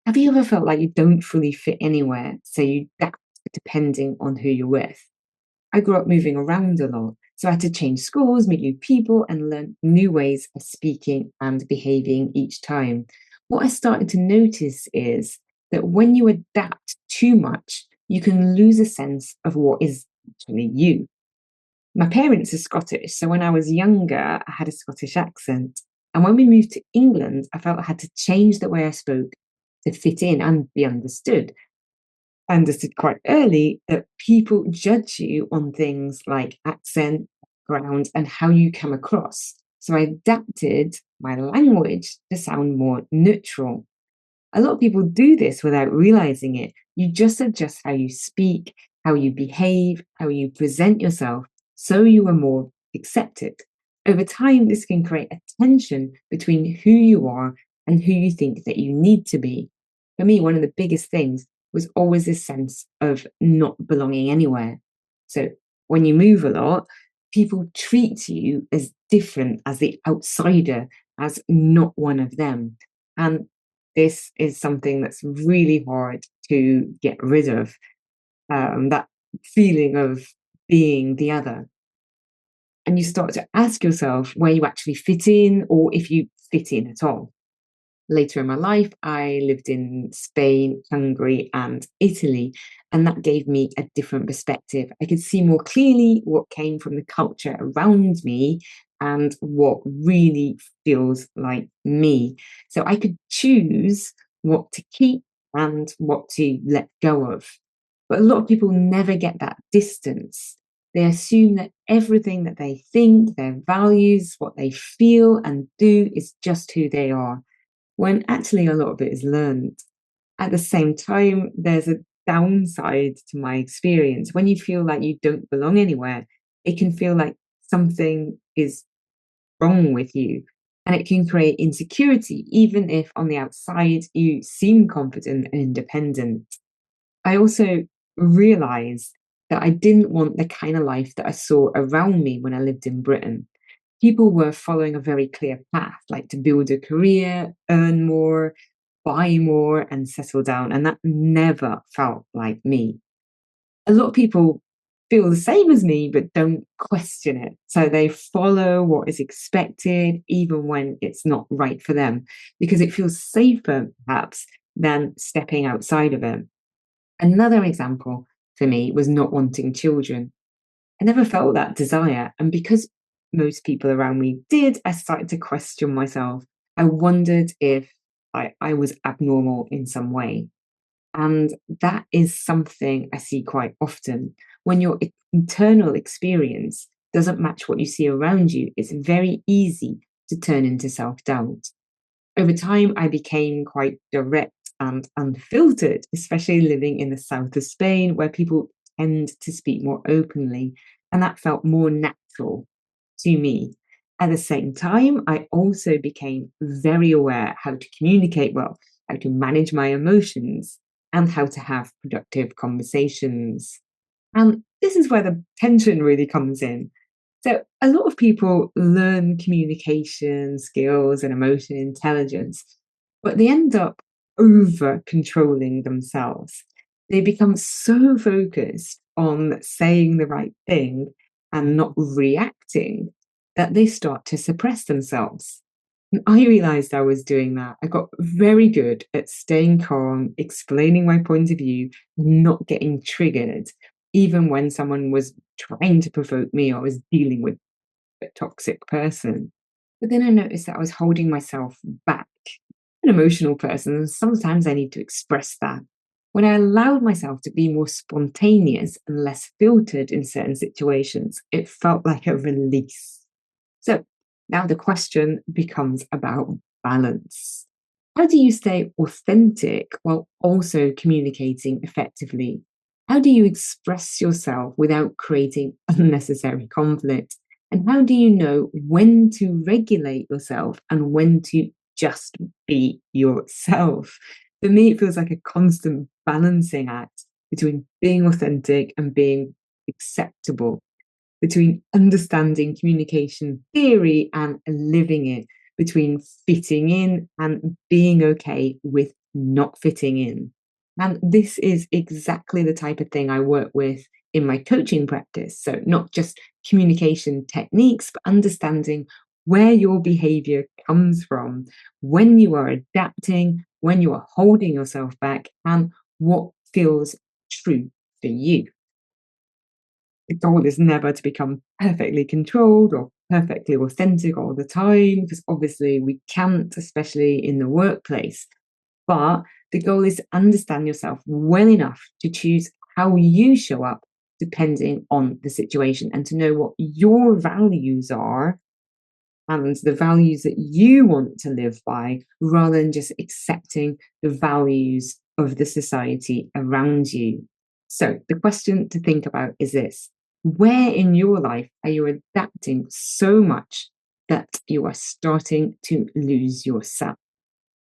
Have you ever felt like you don't fully fit anywhere, so you adapt depending on who you're with? I grew up moving around a lot, so I had to change schools, meet new people, and learn new ways of speaking and behaving each time. What I started to notice is that when you adapt too much, you can lose a sense of what is actually you. My parents are Scottish, so when I was younger, I had a Scottish accent. And when we moved to England, I felt I had to change the way I spoke to fit in and be understood. I understood quite early that people judge you on things like accent, background, and how you come across. So I adapted my language to sound more neutral. A lot of people do this without realizing it. You just adjust how you speak, how you behave, how you present yourself, so you are more accepted. Over time, this can create a tension between who you are and who you think that you need to be. For me, one of the biggest things was always this sense of not belonging anywhere. So when you move a lot, people treat you as different, as the outsider, as not one of them. And this is something that's really hard to get rid of, that feeling of being the other. And you start to ask yourself where you actually fit in or if you fit in at all. Later in my life, I lived in Spain, Hungary, and Italy, and that gave me a different perspective. I could see more clearly what came from the culture around me and what really feels like me. So I could choose what to keep and what to let go of. But a lot of people never get that distance. They assume that everything that they think, their values, what they feel and do is just who they are, when actually a lot of it is learned. At the same time, there's a downside to my experience. When you feel like you don't belong anywhere, it can feel like something is wrong with you. And it can create insecurity, even if on the outside you seem confident and independent. I also realized that I didn't want the kind of life that I saw around me when I lived in Britain. People were following a very clear path, like to build a career, earn more, buy more, and settle down. And that never felt like me. A lot of people feel the same as me, but don't question it. So they follow what is expected, even when it's not right for them, because it feels safer, perhaps, than stepping outside of it. Another example for me was not wanting children. I never felt that desire. And because most people around me did, I started to question myself. I wondered if I was abnormal in some way. And that is something I see quite often. When your internal experience doesn't match what you see around you, it's very easy to turn into self doubt. Over time, I became quite direct and unfiltered, especially living in the south of Spain, where people tend to speak more openly. And that felt more natural to me. At the same time, I also became very aware how to communicate well, how to manage my emotions, and how to have productive conversations. And this is where the tension really comes in. So, a lot of people learn communication skills and emotion intelligence, but they end up over controlling themselves. They become so focused on saying the right thing and not reacting that they start to suppress themselves. And I realized I was doing that. I got very good at staying calm, explaining my point of view, not getting triggered, even when someone was trying to provoke me or was dealing with a toxic person. But then I noticed that I was holding myself back. I'm an emotional person, and sometimes I need to express that. When I allowed myself to be more spontaneous and less filtered in certain situations, it felt like a release. So now the question becomes about balance. How do you stay authentic while also communicating effectively? How do you express yourself without creating unnecessary conflict? And how do you know when to regulate yourself and when to just be yourself? For me, it feels like a constant balancing act between being authentic and being acceptable, between understanding communication theory and living it, between fitting in and being okay with not fitting in. And this is exactly the type of thing I work with in my coaching practice. So, not just communication techniques, but understanding where your behavior comes from, when you are adapting, when you are holding yourself back, and what feels true for you. The goal is never to become perfectly controlled or perfectly authentic all the time, because obviously we can't, especially in the workplace. But the goal is to understand yourself well enough to choose how you show up depending on the situation and to know what your values are and the values that you want to live by rather than just accepting the values of the society around you. So, the question to think about is this: where in your life are you adapting so much that you are starting to lose yourself?